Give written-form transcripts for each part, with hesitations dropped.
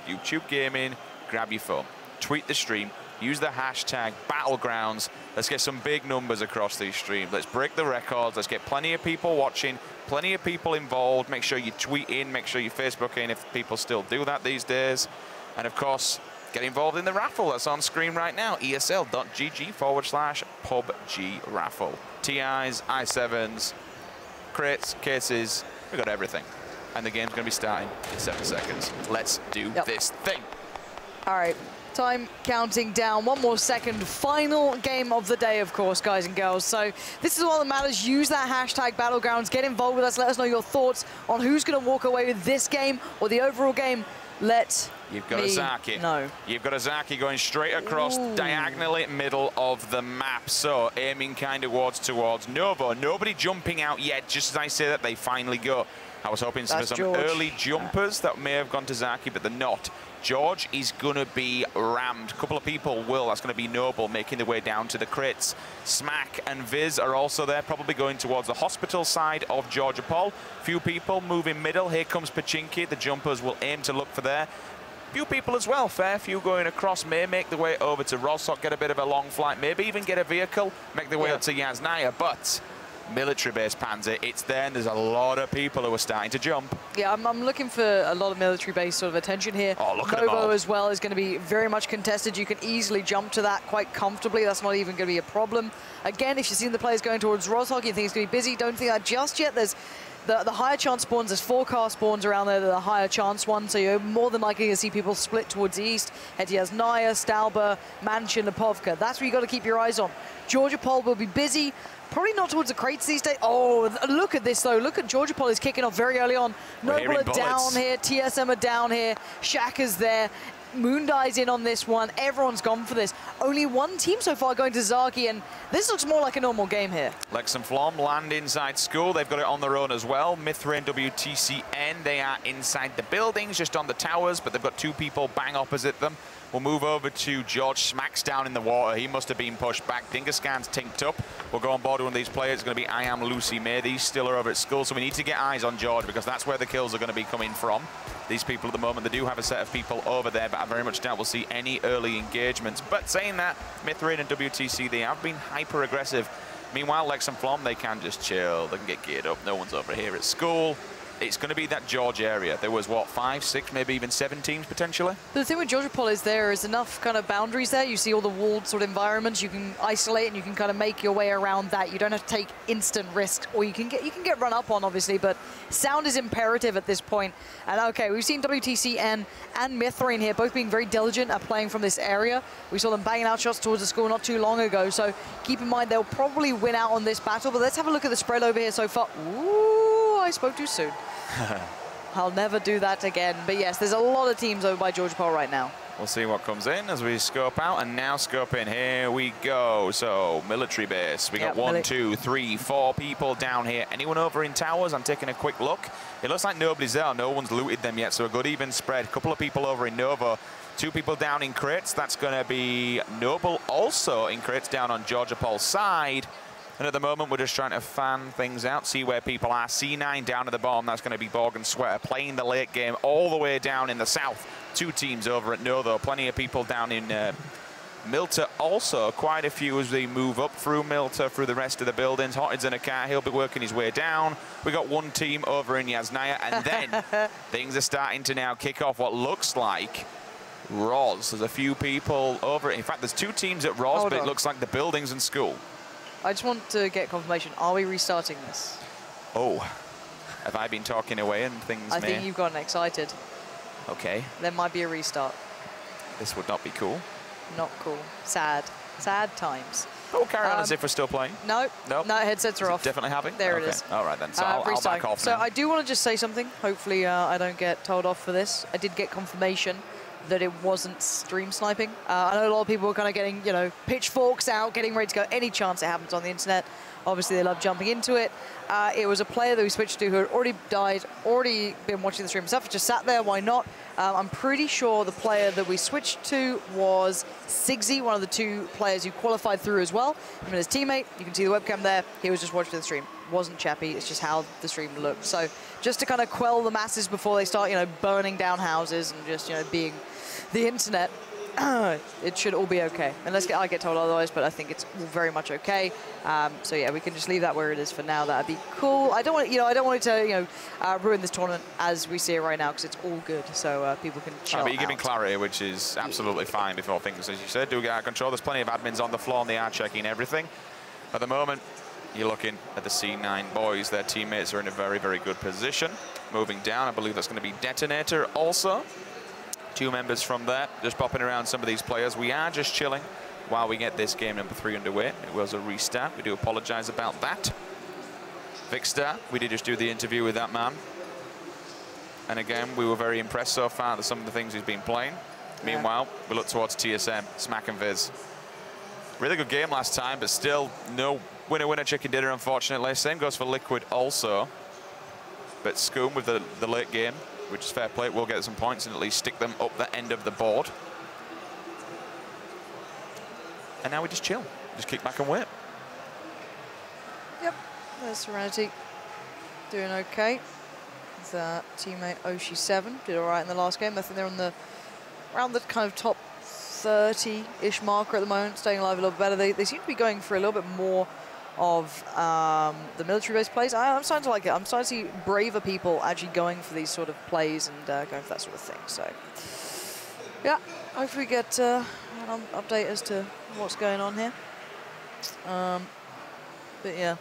YouTube Gaming, grab your phone, tweet the stream, use the hashtag Battlegrounds. Let's get some big numbers across these streams. Let's break the records. Let's get plenty of people watching, plenty of people involved. Make sure you tweet in, make sure you Facebook in if people still do that these days. And of course, get involved in the raffle that's on screen right now, esl.gg/PUBG raffle. TIs, i7s, crates, cases, we got everything. And the game's going to be starting in 7 seconds. Let's do this thing. All right, time counting down. 1 more second. Final game of the day, of course, guys and girls. So this is all that matters. Use that hashtag Battlegrounds. Get involved with us. Let us know your thoughts on who's going to walk away with this game or the overall game. You've got a Zaki. No. You've got a Zaki going straight across diagonally middle of the map. So aiming kind of towards Novo. Nobody jumping out yet. Just as I say that, they finally go. I was hoping for some early jumpers that may have gone to Zaki, but they're not. George is going to be rammed. A couple of people will. That's going to be Noble making their way down to the crits. Smack and Viz are also there, probably going towards the hospital side of Georgia Paul. Few people moving middle. Here comes Pachinki. The jumpers will aim to look for there. Few people as well. Fair few going across. May make their way over to Rosok, get a bit of a long flight. Maybe even get a vehicle, make their way up to Yasnaya. But military base Panzer, it's there, and there's a lot of people who are starting to jump. Yeah, I'm looking for a lot of military base sort of attention here. Oh, look at them all. Novo as well is going to be very much contested. You can easily jump to that quite comfortably. That's not even going to be a problem. Again, if you've seen the players going towards Rosok, you think it's going to be busy. Don't think that just yet. There's the higher chance spawns. There's 4 car spawns around there, the higher chance ones. So you're more than likely to see people split towards the east. Head to Yasnaya, Stalber, Mansion, Lipovka. That's where you got to keep your eyes on. Georgia Pol will be busy. Probably not towards the crates these days. Oh, look at this, though. Look at Georgia Pol is kicking off very early on. Noble are down here. TSM are down here. Shaka's there. Moondye's in on this one. Everyone's gone for this. Only one team so far going to Zaki, and this looks more like a normal game here. Lex and Flom land inside school. They've got it on their own as well. Mithra and WTCN, they are inside the buildings, just on the towers, but they've got 2 people bang opposite them. We'll move over to George. Smacks down in the water. He must have been pushed back. Dingascan's tinked up. We'll go on board one of these players. It's going to be I Am Lucy May. These still are over at school, so we need to get eyes on George because that's where the kills are going to be coming from. These people at the moment, they do have a set of people over there, but I very much doubt we'll see any early engagements. But saying that, Mithrin and WTC, they have been hyper-aggressive. Meanwhile, Lex and Flom, they can just chill. They can get geared up. No one's over here at school. It's going to be that George area. There was, what, 5, 6, maybe even 7 teams potentially? But the thing with Georgia Pol is there is enough kind of boundaries there. You see all the walled sort of environments. You can isolate and you can kind of make your way around that. You don't have to take instant risks, or you can get run up on, obviously, but sound is imperative at this point. And okay, we've seen WTC and Mithrin here both being very diligent at playing from this area. We saw them banging out shots towards the school not too long ago, so keep in mind they'll probably win out on this battle. But let's have a look at the spread over here so far. Ooh, I spoke too soon. I'll never do that again. But yes, there's a lot of teams over by Georgia Pol right now. We'll see what comes in as we scope out, and now scope in. Here we go. So military base. We got 1, 2, 3, 4 people down here. Anyone over in towers? I'm taking a quick look. It looks like nobody's there. No one's looted them yet, so a good even spread. A couple of people over in Nova. 2 people down in crates. That's going to be Noble also in crates down on Georgia Pol's side. And at the moment, we're just trying to fan things out, see where people are. C9 down at the bottom, that's going to be Borg and Sweater playing the late game all the way down in the south. 2 teams over at Novo, plenty of people down in Milta also. Quite a few as they move up through Milta, through the rest of the buildings. Hotted's in a car, he'll be working his way down. We got 1 team over in Yasnaya, and then things are starting to now kick off what looks like Roz. There's a few people over. In fact, there's 2 teams at Roz, but it looks like the buildings and school. I just want to get confirmation. Are we restarting this? Oh, have I been talking away and things I think you've gotten excited. Okay. There might be a restart. This would not be cool. Not cool. Sad. Sad times. But we'll carry on as if we're still playing. No. Nope. No, headsets are off. Definitely having? There it is. All right, then. So I'll back off now. So I do want to just say something. Hopefully I don't get told off for this. I did get confirmation that it wasn't stream sniping. I know a lot of people were kind of getting, you know, pitchforks out, getting ready to go. Any chance it happens on the internet. Obviously, they love jumping into it. It was a player that we switched to who had already died, already been watching the stream himself, just sat there, why not? I'm pretty sure the player that we switched to was Sigsy, one of the 2 players who qualified through as well. Him and his teammate, you can see the webcam there, he was just watching the stream. wasn't Chappie, it's just how the stream looked. So just to kind of quell the masses before they start, you know, burning down houses and just, you know, being the internet, it should all be okay. Unless I get told otherwise, but I think it's very much okay. So yeah, we can just leave that where it is for now. That'd be cool. I don't want, you know, I don't want it to, you know, ruin this tournament as we see it right now, because it's all good. So people can chill But you're giving clarity, which is absolutely fine before things, as you said, do get out of control. There's plenty of admins on the floor, and they are checking everything. At the moment, you're looking at the C9 boys. Their teammates are in a very, very good position. Moving down, I believe that's going to be Detonator also. 2 members from there, just popping around some of these players. We are just chilling while we get this game number 3 underway. It was a restart. We do apologize about that. Vicstar, we did just do the interview with that man. And again, we were very impressed so far with some of the things he's been playing. Yeah. Meanwhile, we look towards TSM, Smack and Viz. Really good game last time, but still no winner-winner chicken dinner, unfortunately. Same goes for Liquid also. But Scoom with the late game, which is fair play, will get some points and at least stick them up the end of the board. And now we just chill, just kick back and wait. Yep, there's Serenity doing okay. The teammate Oshi7 did all right in the last game. I think they're on the around the kind of top 30-ish marker at the moment, staying alive a little bit better. They seem to be going for a little bit more of the military-based plays. I'm starting to like it. I'm starting to see braver people actually going for these sort of plays and going for that sort of thing. So, yeah, hopefully we get an update as to what's going on here. But yeah,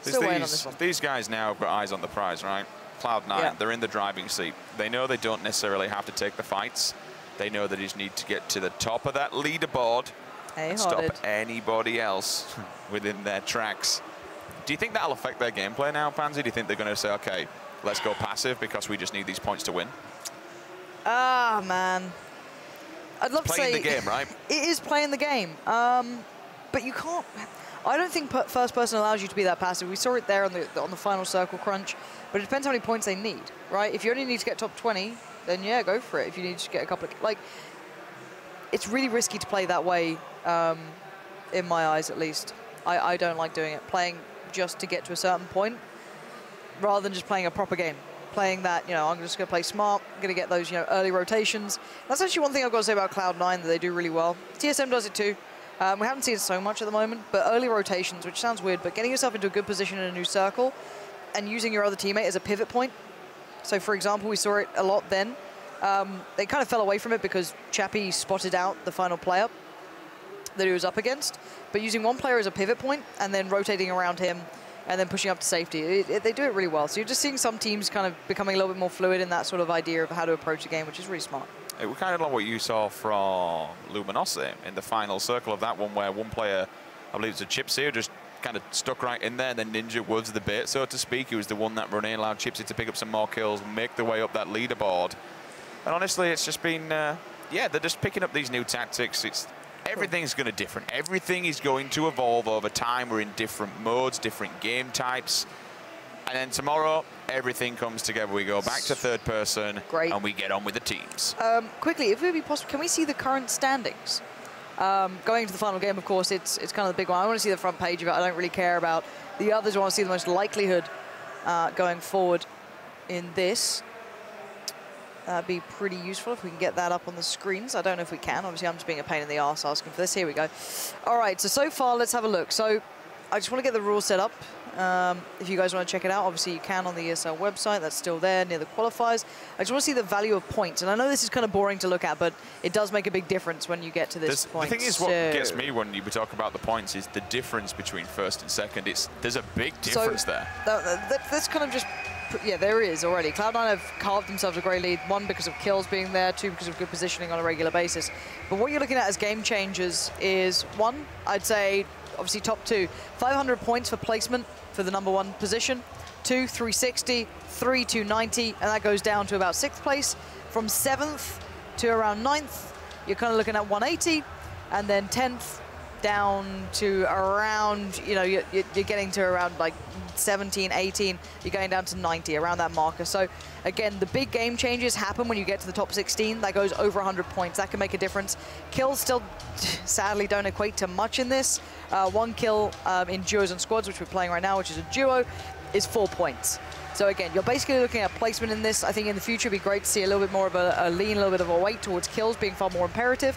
still waiting on this one. These guys now have got eyes on the prize, right? Cloud9, yeah. They're in the driving seat. They know they don't necessarily have to take the fights. They know they just need to get to the top of that leaderboard and stop anybody else within their tracks. Do you think that'll affect their gameplay now, Pansy? Do you think they're going to say, okay, let's go passive because we just need these points to win? Ah, man. I'd love to say... Playing the game, right? It is playing the game. But you can't... I don't think first person allows you to be that passive. We saw it there on the final circle crunch, but it depends how many points they need, right? If you only need to get top 20, then yeah, go for it. If you need to get a couple of... Like, it's really risky to play that way, in my eyes at least. I don't like doing it. Playing just to get to a certain point, rather than just playing a proper game. Playing that, you know, I'm just going to play smart, I'm going to get those, you know, early rotations. That's actually one thing I've got to say about Cloud9 that they do really well. TSM does it too. We haven't seen it so much at the moment, but early rotations, which sounds weird, but getting yourself into a good position in a new circle and using your other teammate as a pivot point. So, for example, we saw it a lot then. They kind of fell away from it because Chappie spotted out the final player that he was up against. But using one player as a pivot point and then rotating around him and then pushing up to safety, they do it really well. So you're just seeing some teams kind of becoming a little bit more fluid in that sort of idea of how to approach the game, which is really smart. It was kind of like what you saw from Luminosity in the final circle of that one, where one player, I believe it was a Chipsy, just kind of stuck right in there, and then Ninja was the bait, so to speak. He was the one that run in, allowed Chipsy to pick up some more kills, make their way up that leaderboard. And honestly, it's just been, yeah, they're just picking up these new tactics. Everything's going to different. Everything is going to evolve over time. We're in different modes, different game types. And then tomorrow, everything comes together. We go back to third person. Great. And we get on with the teams. Quickly, if it would be possible, can we see the current standings? Going into the final game, of course, it's kind of the big one. I want to see the front page of it. I don't really care about the others. I want to see the most likelihood going forward in this. That'd be pretty useful if we can get that up on the screens. I don't know if we can. Obviously, I'm just being a pain in the arse asking for this. Here we go. All right, so far, let's have a look. So I just want to get the rules set up. If you guys want to check it out, obviously you can on the ESL website. That's still there near the qualifiers. I just want to see the value of points. And I know this is kind of boring to look at, but it does make a big difference when you get to this point. The thing is, what gets me when we talk about the points is the difference between first and second. There's a big difference there. That's kind of just... Yeah, there is already. Cloud9 have carved themselves a great lead, one because of kills being there, two because of good positioning on a regular basis. But what you're looking at as game changers is, one, I'd say, obviously top two, 500 points for placement for the #1 position, 2, 360, 3, 290, and that goes down to about 6th place. From 7th to around 9th, you're kind of looking at 180, and then 10th down to around, you know, you're getting to around like 17, 18, you're going down to 90, around that marker. So again, the big game changes happen when you get to the top 16. That goes over 100 points. That can make a difference. Kills still, sadly, don't equate to much in this. 1 kill in duos and squads, which we're playing right now, which is a duo, is 4 points. So again, you're basically looking at placement in this. I think in the future, it'd be great to see a little bit more of a lean, a little bit of a weight towards kills being far more imperative.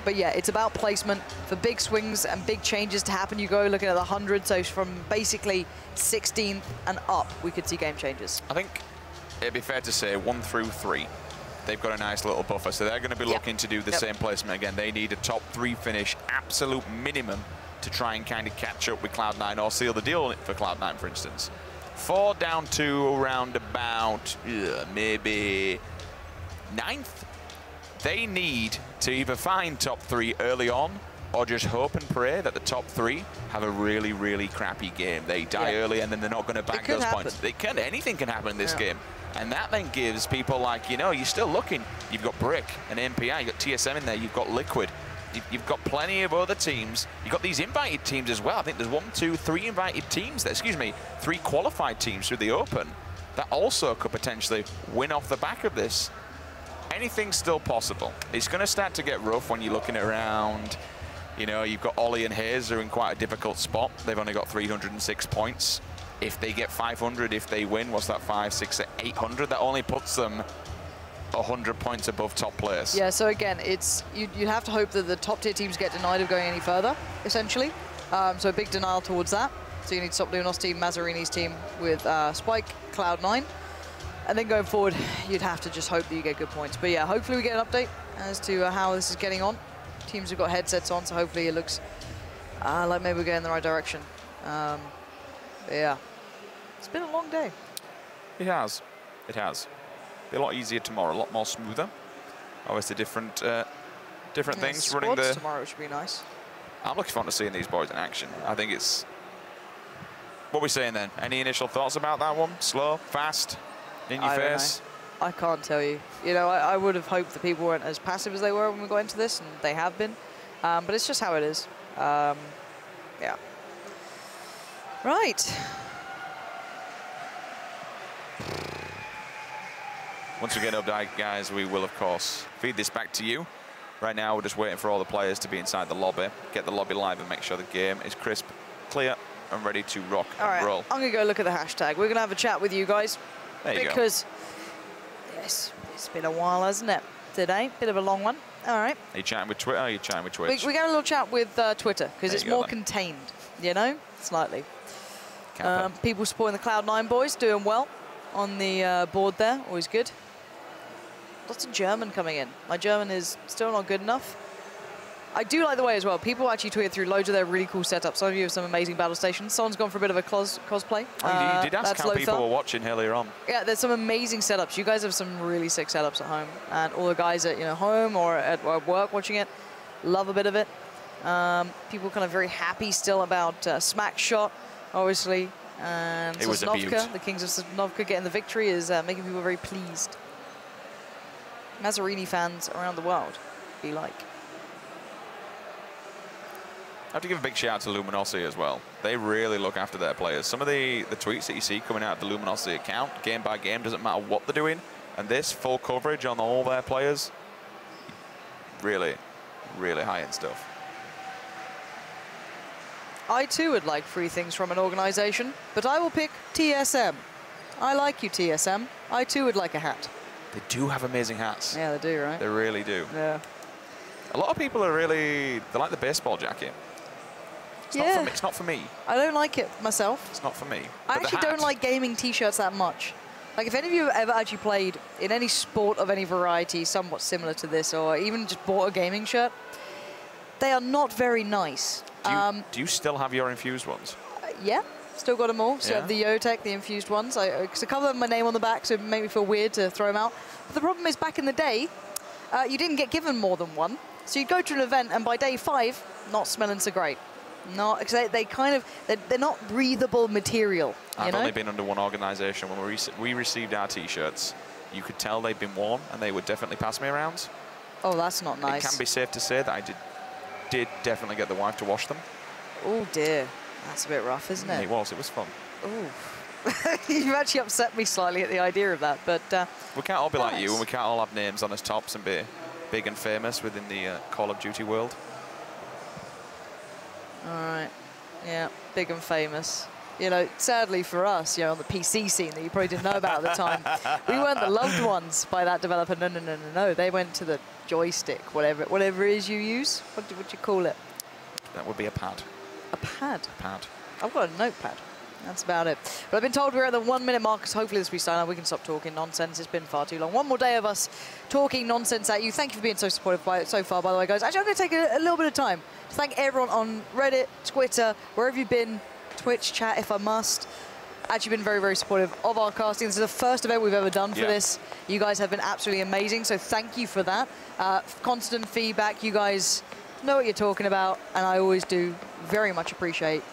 But yeah, it's about placement. For big swings and big changes to happen, you go looking at the 100. So from basically 16th and up, we could see game changes. I think it'd be fair to say 1 through 3, they've got a nice little buffer. So they're going to be looking to do the same placement again. They need a top 3 finish, absolute minimum, to try and kind of catch up with Cloud9 or seal the deal for Cloud9, for instance. 4 down to around about maybe 9th. They need to either find top 3 early on or just hope and pray that the top 3 have a really, really crappy game. They die early and then they're not going to bag those points. Anything can happen in this game. And that then gives people like, you know, you're still looking. You've got Brick and MPI, you've got TSM in there, you've got Liquid. You've got plenty of other teams. You've got these invited teams as well. I think there's 1, 2, 3 invited teams, that, 3 qualified teams through the Open that also could potentially win off the back of this. Anything's still possible. It's going to start to get rough when you're looking around. You know, you've got Ollie and Hayes are in quite a difficult spot. They've only got 306 points. If they get 500, if they win, what's that, 5, 6, 800? That only puts them 100 points above top place. Yeah, so again, it's you have to hope that the top tier teams get denied of going any further, essentially. So a big denial towards that. So you need to stop Luminos team, Mazzarini's team with Spike, Cloud9. And then going forward, you'd have to just hope that you get good points. But yeah, hopefully we get an update as to how this is getting on. Teams have got headsets on, so hopefully it looks like maybe we're going in the right direction. But yeah, it's been a long day. It has. It has. Be a lot easier tomorrow, a lot more smoother. Obviously different things running the... tomorrow should be nice. I'm looking forward to seeing these boys in action. I think it's... What are we saying then? Any initial thoughts about that one? Slow, fast, in your face? I can't tell you. You know, I would have hoped that people weren't as passive as they were when we got into this, and they have been. But it's just how it is. Yeah. Right. Once we get up, guys, we will, of course, feed this back to you. Right now, we're just waiting for all the players to be inside the lobby, get the lobby live and make sure the game is crisp, clear, and ready to rock and roll. I'm going to go look at the hashtag. We're going to have a chat with you guys. There you go. Because, yes, it's been a while, hasn't it, today? Bit of a long one. All right. Are you chatting with Twitter or are you chatting with Twitch? We got a little chat with Twitter, because it's more contained, you know, slightly. People supporting the Cloud9 boys, doing well on the board there, always good. Lots of German coming in. My German is still not good enough. I do like the way as well. People actually tweet through loads of their really cool setups. Some of you have some amazing battle stations. Someone's gone for a bit of a cosplay. Oh, you did ask how people were watching earlier on. Yeah, there's some amazing setups. You guys have some really sick setups at home. And all the guys at home or at work watching it love a bit of it. People kind of very happy still about Smack Shot, obviously. And it was a beaut. The Kings of Sosnovka getting the victory is making people very pleased. Mazzarini fans around the world be like. I have to give a big shout out to Luminosity as well. They really look after their players. Some of the tweets that you see coming out of the Luminosity account, game by game, doesn't matter what they're doing. And this full coverage on all their players, really, really high-end stuff. I too would like free things from an organization, but I will pick TSM. I like you, TSM. I too would like a hat. They do have amazing hats. Yeah, they do, right? They really do. Yeah. A lot of people are really, they like the baseball jacket. It's not for me. I don't like it myself. It's not for me. I actually don't like gaming t-shirts that much. Like, if any of you have ever actually played in any sport of any variety somewhat similar to this, or even just bought a gaming shirt, they are not very nice. Do you still have your infused ones? Yeah, still got them all. So the Yotech, the infused ones. Because a couple of them have my name on the back, so it made me feel weird to throw them out. But the problem is, back in the day, you didn't get given more than one. So you'd go to an event, and by day 5, not smelling so great. Not, because they're not breathable material. I've only been under one organization. When we received our t-shirts, you could tell they'd been worn, and they would definitely pass me around. Oh, that's not nice. It can be safe to say that I did did definitely get the wife to wash them. Oh dear, that's a bit rough, isn't it? It was fun. Oh. You've actually upset me slightly at the idea of that, but... we can't all be like you, and we can't all have names on us tops and be big and famous within the Call of Duty world. All right, yeah, big and famous. You know, sadly for us, you know, on the PC scene that you probably didn't know about at the time, we weren't the loved ones by that developer. No. They went to the joystick, whatever it is you use. What would you call it? That would be a pad. A pad? A pad. I've got a notepad. That's about it. But I've been told we're at the 1 minute mark, so hopefully this will be starting. We can stop talking nonsense. It's been far too long. One more day of us talking nonsense at you. Thank you for being so supportive so far, by the way, guys. Actually, I'm going to take a little bit of time to thank everyone on Reddit, Twitter, wherever you've been, Twitch, chat, if I must. Actually been very, very supportive of our casting. This is the first event we've ever done for this. You guys have been absolutely amazing, so thank you for that. Constant feedback. You guys know what you're talking about, and I always do very much appreciate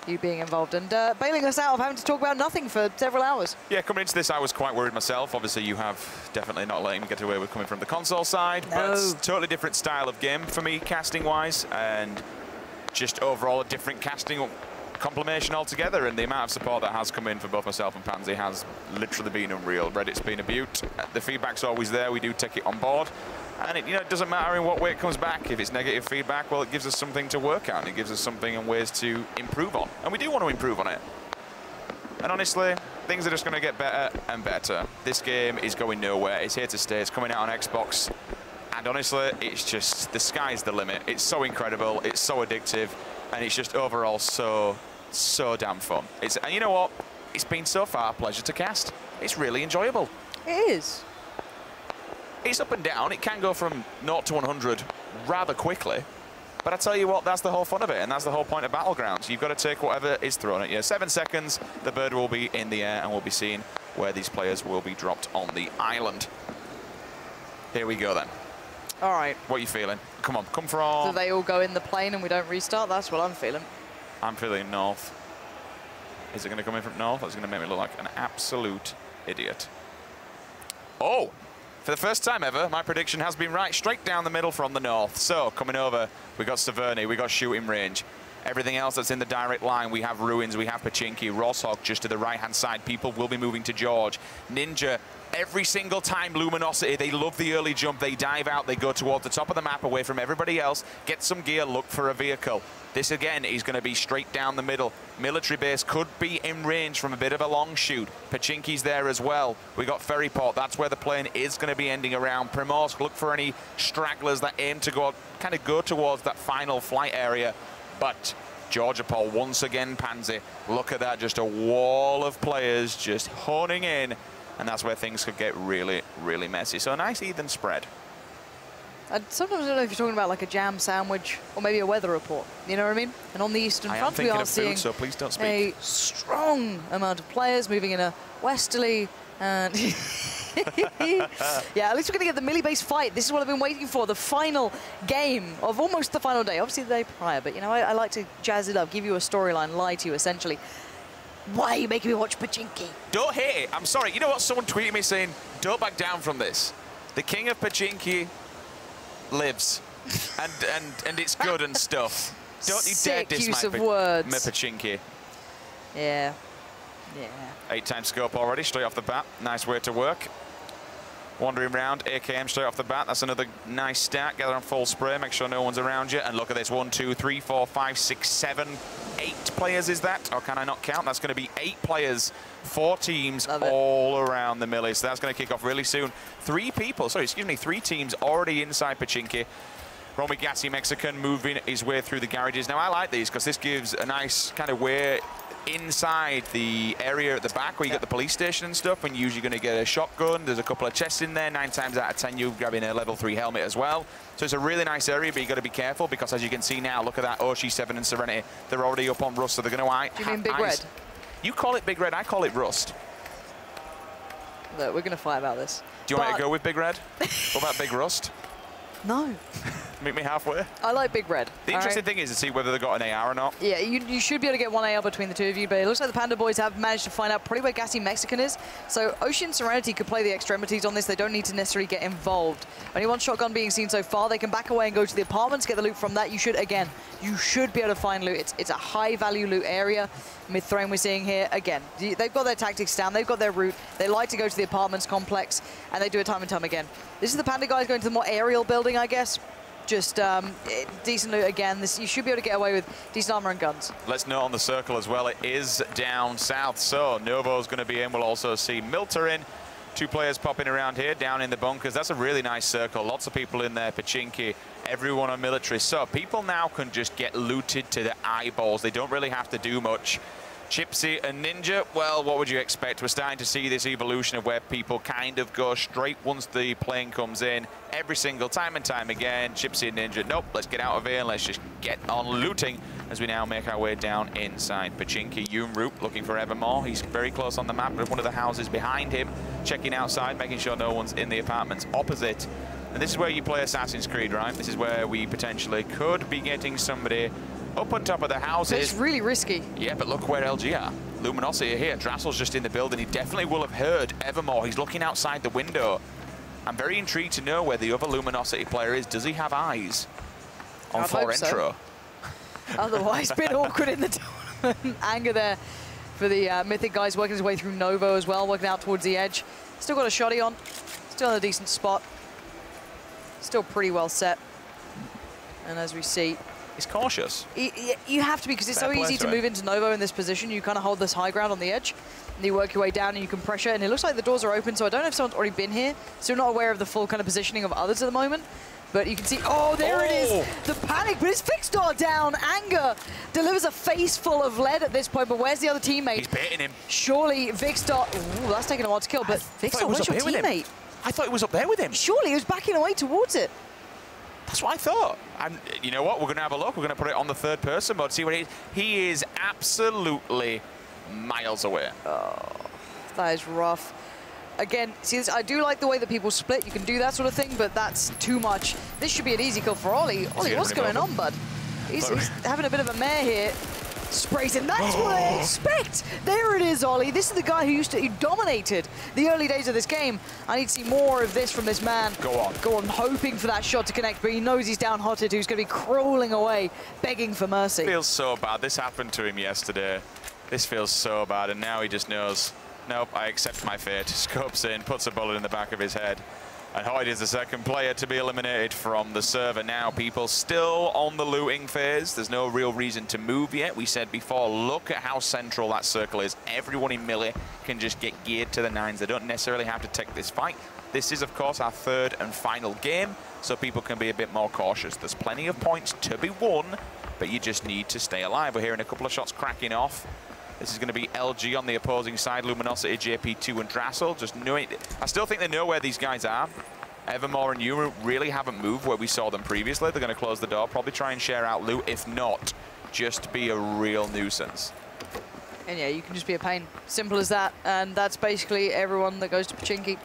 you being involved and bailing us out of having to talk about nothing for several hours. Yeah, coming into this, I was quite worried myself. Obviously, you have definitely not letting me get away with coming from the console side, but it's totally different style of game for me, casting-wise, and just overall a different casting compilation altogether, and the amount of support that has come in for both myself and Pansy has literally been unreal. Reddit's been a beaut. The feedback's always there. We do take it on board. And it doesn't matter in what way it comes back. If it's negative feedback, well, it gives us something to work on. It gives us something and ways to improve on. And we do want to improve on it. And honestly, things are just going to get better and better. This game is going nowhere. It's here to stay. It's coming out on Xbox. And honestly, it's just, the sky's the limit. It's so incredible. It's so addictive. And it's just overall so damn fun. And you know what? It's been so far a pleasure to cast. It's really enjoyable. It is. It's up and down. It can go from 0 to 100 rather quickly. But I tell you what, that's the whole fun of it, and that's the whole point of Battlegrounds. You've got to take whatever is thrown at you. 7 seconds, the bird will be in the air, and we'll be seeing where these players will be dropped on the island. Here we go, then. All right. What are you feeling? Come on, come from... So they all go in the plane and we don't restart? That's what I'm feeling. I'm feeling north. Is it going to come in from north? That's going to make me look like an absolute idiot. Oh! For the first time ever, my prediction has been right. Straight down the middle from the north. So, coming over, we got Severny, we got shooting range. Everything else that's in the direct line, we have Ruins, we have Pachinki, Rosshog just to the right-hand side. People will be moving to George. Ninja, every single time Luminosity, they love the early jump. They dive out, they go towards the top of the map away from everybody else, get some gear, look for a vehicle. This, again, is going to be straight down the middle. Military base could be in range from a bit of a long shoot. Pachinki's there as well. We got Ferryport. That's where the plane is going to be ending around. Primorsk, look for any stragglers that aim to go towards that final flight area. But Georgiapol, once again, Pansy. Look at that, just a wall of players just honing in. And that's where things could get really, really messy. So a nice even spread. Sometimes I don't know if you're talking about like a jam sandwich or maybe a weather report. You know what I mean? And on the Eastern Front, we are seeing food, so please don't speak. A strong amount of players moving in a westerly and... yeah, at least we're going to get the Millie base fight. This is what I've been waiting for, the final game of almost the final day. Obviously the day prior, but, you know, I like to jazz it up, give you a storyline, lie to you, essentially. Why are you making me watch Pachinki? Don't hate it. I'm sorry. You know what? Someone tweeted me saying, don't back down from this. The king of Pachinki lives. and it's good and stuff. Don't you dare diss my Pachinki. Yeah. Yeah. 8-time scope already, straight off the bat. Nice way to work. Wandering around, AKM straight off the bat. That's another nice start. Gather on full spray, make sure no one's around you. And look at this, 1, 2, 3, 4, 5, 6, 7, 8 players is that? Or can I not count? That's going to be 8 players, 4 teams all around the Millie. So that's going to kick off really soon. 3 teams already inside Pachinki. Romy Gassi, Mexican, moving his way through the garages. Now, I like these because this gives a nice kind of way inside the area at the back where you get the police station and stuff, and you're usually going to get a shotgun. There's a couple of chests in there. 9 times out of 10 you're grabbing a level 3 helmet as well. So it's a really nice area, but you've got to be careful because, as you can see now, look at that OG7 and Serenity. They're already up on Rust, so they're going to... Do you mean Big Red? You call it Big Red, I call it Rust. Look, we're going to fight about this. Do you want me to go with Big Red? What about Big Rust? No. Meet me halfway. I like Big Red. The interesting thing is to see whether they got an AR or not. Yeah, you should be able to get one AR between the two of you, but it looks like the Panda boys have managed to find out probably where Gassy Mexican is. So Ocean Serenity could play the extremities on this. They don't need to necessarily get involved. Only one shotgun being seen so far. They can back away and go to the apartments, get the loot from that. You should be able to find loot. It's a high-value loot area. Mid-throne we're seeing here. Again, they've got their tactics down. They've got their route. They like to go to the apartments complex, and they do it time and time again. This is the Panda guys going to the more aerial building, I guess. Just decent loot again. You should be able to get away with decent armor and guns. Let's note on the circle as well, it is down south, so Novo's going to be in. We'll also see Milter in. 2 players popping around here, down in the bunkers. That's a really nice circle. Lots of people in there, Pachinki, everyone on military. So people now can just get looted to the eyeballs. They don't really have to do much. Chipsy and Ninja, well, what would you expect? We're starting to see this evolution of where people kind of go straight once the plane comes in. Every single time and time again, Chipsy and Ninja, nope, let's get out of here and let's just get on looting as we now make our way down inside Pachinki. Yoonroot looking for Evermore. He's very close on the map with one of the houses behind him, checking outside, making sure no one's in the apartments opposite. And this is where you play Assassin's Creed, right? This is where we potentially could be getting somebody up on top of the houses. It's really risky. Yeah, but look where LG are. Luminosity are here. Drassel's just in the building. He definitely will have heard Evermore. He's looking outside the window. I'm very intrigued to know where the other Luminosity player is. Does he have eyes on floor intro? So. Otherwise, a bit awkward in the tournament. Anger there for the Mythic guys, working his way through Novo as well, working out towards the edge. Still got a shotty on. Still in a decent spot. Still pretty well set. And as we see, he's cautious. You have to be, because it's so easy to move into Novo in this position. You kind of hold this high ground on the edge, and you work your way down and you can pressure, and it looks like the doors are open, so I don't know if someone's already been here, so I'm not aware of the full kind of positioning of others at the moment. But you can see, oh, there it is, the panic, but it's Vixstar down. Anger delivers a face full of lead at this point, but where's the other teammate? He's baiting him. Surely Vixstar, ooh, that's taking a while to kill, but Vixstar, where's your teammate? I thought he was up there with him. Surely he was backing away towards it. That's what I thought. And you know what? We're going to have a look. We're going to put it on the third person mode, see what it is. He is absolutely miles away. Oh, that is rough. Again, see this, I do like the way that people split. You can do that sort of thing, but that's too much. This should be an easy kill for Ollie. Ollie, what's going on, bud? He's having a bit of a mare here. Sprays him. That's what I expect. There it is, Ollie. This is the guy who dominated the early days of this game. I need to see more of this from this man. Go on. Go on, hoping for that shot to connect, but he knows he's down-hotted, who's going to be crawling away, begging for mercy. Feels so bad. This happened to him yesterday. This feels so bad, and now he just knows, nope, I accept my fate. Scopes in, puts a bullet in the back of his head. And Hoyd is the second player to be eliminated from the server now. People still on the looting phase. There's no real reason to move yet. We said before, look at how central that circle is. Everyone in melee can just get geared to the nines. They don't necessarily have to take this fight. This is, of course, our third and final game, so people can be a bit more cautious. There's plenty of points to be won, but you just need to stay alive. We're hearing a couple of shots cracking off. This is going to be LG on the opposing side, Luminosity, JP2 and Drassel. Just knowing, I still think they know where these guys are. Evermore and Yuru really haven't moved where we saw them previously. They're going to close the door, probably try and share out loot. If not, just be a real nuisance. And yeah, you can just be a pain. Simple as that. And that's basically everyone that goes to Pachinki.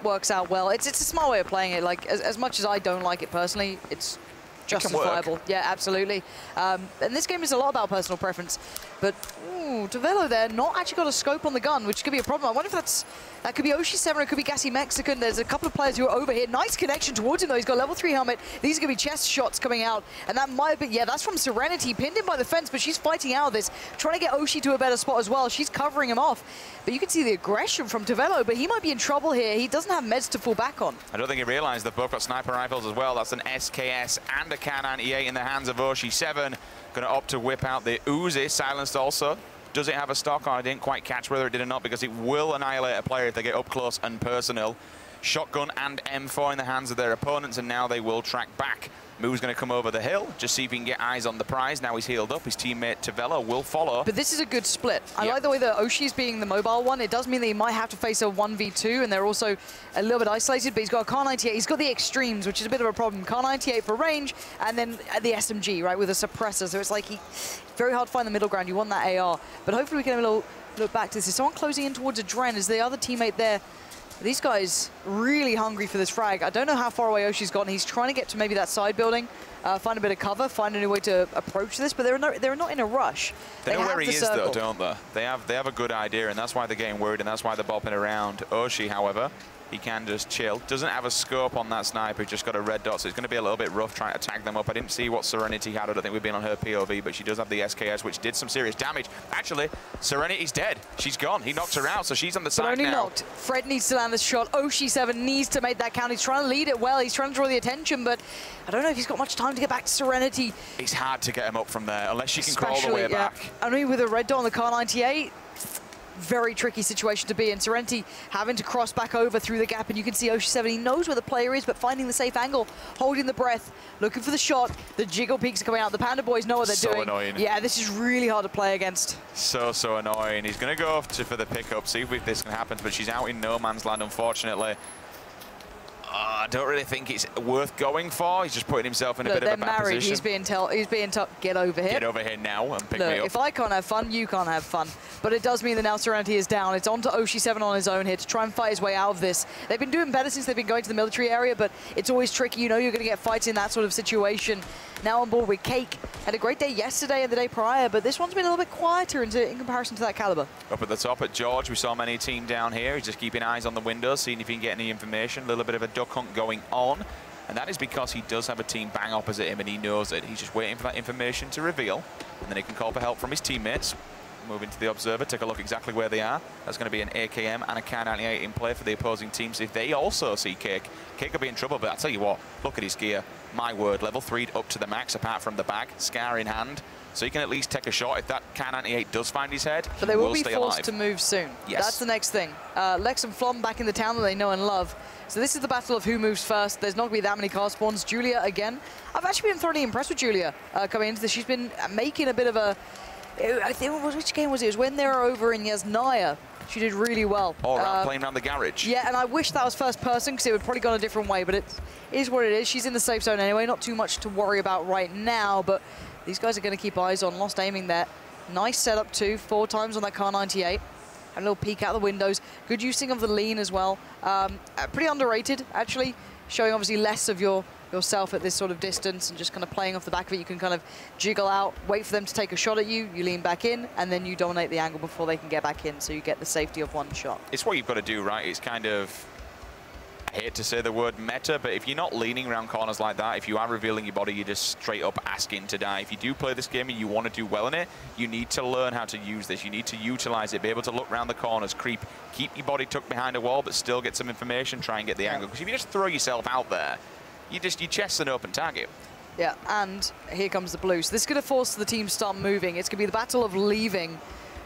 Works out well. It's a smart way of playing it. Like, as much as I don't like it personally, it's justifiable. Yeah, absolutely. And this game is a lot about personal preference. But, ooh, Tavelo there, not actually got a scope on the gun, which could be a problem. I wonder if that could be Oshi7, it could be Gassy Mexican. There's a couple of players who are over here. Nice connection towards him, though. He's got level 3 helmet. These are going to be chest shots coming out. And that might be, yeah, that's from Serenity. Pinned him by the fence, but she's fighting out of this. Trying to get Oshi to a better spot as well. She's covering him off. But you can see the aggression from Tavelo, but he might be in trouble here. He doesn't have meds to fall back on. I don't think he realized they've both got sniper rifles as well. That's an SKS and a K98 in the hands of Oshi7. Going to opt to whip out the Uzi, silenced also. Does it have a stock? I didn't quite catch whether it did or not, because it will annihilate a player if they get up close and personal. Shotgun and M4 in the hands of their opponents, and now they will track back. Moo's going to come over the hill, just see if he can get eyes on the prize. Now he's healed up. His teammate Tavelo will follow. But this is a good split. I like the way that Oshi's being the mobile one. It does mean that he might have to face a 1v2, and they're also a little bit isolated, but he's got a Kar98. He's got the extremes, which is a bit of a problem. Kar98 for range, and then the SMG, right, with a suppressor. So it's like very hard to find the middle ground. You want that AR. But hopefully we can have a little look back to this. Is someone closing in towards a Dren? Is the other teammate there These guys really hungry for this frag. I don't know how far away Oshi's gotten. He's trying to get to maybe that side building, find a bit of cover, find a new way to approach this, but they're not in a rush. They know where he is, though, don't they? They have a good idea, and that's why they're getting worried, and that's why they're bopping around. Oshi, however, he can just chill. Doesn't have a scope on that sniper, just got a red dot, so it's going to be a little bit rough trying to tag them up. I didn't see what Serenity had. I don't think we've been on her POV, but she does have the SKS, which did some serious damage. Actually, Serenity's dead. She's gone. He knocked her out, so she's on the side now. Knocked. Fred needs to land this shot. Oshi7 needs to make that count. He's trying to lead it well. He's trying to draw the attention, but I don't know if he's got much time to get back to Serenity. It's hard to get him up from there, unless she can crawl the way back. I mean, with a red dot on the Car 98, very tricky situation to be in. Serenity having to cross back over through the gap, and you can see Oshi7, he knows where the player is, but finding the safe angle, holding the breath, looking for the shot. The jiggle peaks are coming out. The Panda boys know what they're doing. So annoying. Yeah, this is really hard to play against. So annoying. He's going to go for the pickup, see if this can happen, but she's out in no man's land, unfortunately. I don't really think it's worth going for. He's just putting himself in a bit of a bad married. position. He's being told, get over here. Get over here now and pick me up. If I can't have fun, you can't have fun. But it does mean that now Serenity is down. It's on to Oshi7 on his own here to try and fight his way out of this. They've been doing better since they've been going to the military area, but it's always tricky. You know you're going to get fights in that sort of situation. Now on board with Cake. Had a great day yesterday and the day prior, but this one's been a little bit quieter in comparison to that caliber. Up at the top at George, we saw many team down here. He's just keeping eyes on the windows, seeing if he can get any information. A little bit of a duck hunt going on. And that is because he does have a team bang opposite him and he knows it. He's just waiting for that information to reveal. And then he can call for help from his teammates. Move into the observer, take a look exactly where they are. That's going to be an AKM and a K98 in play for the opposing teams. If they also see Cake, Cake could be in trouble, but I'll tell you what, look at his gear. My word, level 3 up to the max, apart from the bag, Scar in hand. So he can at least take a shot. If that K98 does find his head, but they will be stay forced alive. to move soon. Yes. That's the next thing. Lex and Flom back in the town that they know and love. So this is the battle of who moves first. There's not going to be that many car spawns. Julia again. I've actually been thoroughly impressed with Julia coming into this. She's been making a bit of a... I think, which game was it? It was when they were over in Yasnaya. She did really well. All playing around the garage. Yeah, and I wish that was first person because it would probably gone a different way, but it is what it is. She's in the safe zone anyway. Not too much to worry about right now, but these guys are going to keep eyes on. Lost aiming there. Nice setup too. 4 times on that Car 98. A little peek out the windows. Good using of the lean as well. Pretty underrated, actually. Showing obviously less of yourself at this sort of distance and just kind of playing off the back of it. You can kind of jiggle out, wait for them to take a shot at you, you lean back in, and then you dominate the angle before they can get back in, so you get the safety of one shot. It's what you've got to do, right? It's kind of, I hate to say the word meta, but if you're not leaning around corners like that, if you are revealing your body, you're just straight up asking to die. If you do play this game and you want to do well in it, you need to learn how to use this. You need to utilize it, be able to look around the corners, creep, keep your body tucked behind a wall, but still get some information, try and get the angle. Because if you just throw yourself out there, your chest's an open target. Yeah, and here comes the blue. So this is going to force the team to start moving. It's going to be the battle of leaving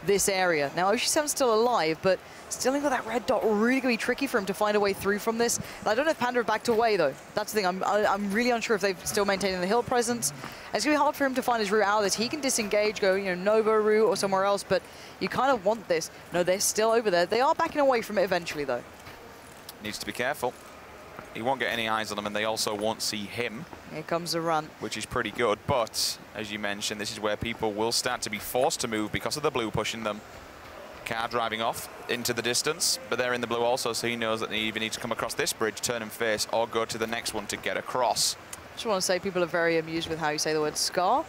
this area. Now, Oshi7's still alive, but still got that red dot. Really going to be tricky for him to find a way through from this. And I don't know if Panda have backed away, though. That's the thing. I'm really unsure if they've still maintained the hill presence. And it's going to be hard for him to find his route out of this. He can disengage, go, Nova route or somewhere else, but you kind of want this. No, they're still over there. They are backing away from it eventually, though. Needs to be careful. He won't get any eyes on them, and they also won't see him. Here comes the run. Which is pretty good, but as you mentioned, this is where people will start to be forced to move because of the blue pushing them. Car driving off into the distance, but they're in the blue also, so he knows that they either need to come across this bridge, turn and face, or go to the next one to get across. Just want to say people are very amused with how you say the word scar.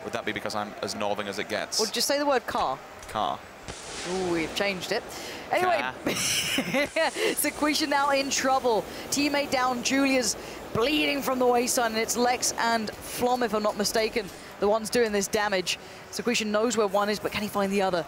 Would that be because I'm as northern as it gets? Or just say the word car. Car. Ooh, we've changed it. Anyway, Sequisha now in trouble. Teammate down, Julia's bleeding from the waistline, and it's Lex and Flom, if I'm not mistaken, the ones doing this damage. Sequisha knows where one is, but can he find the other?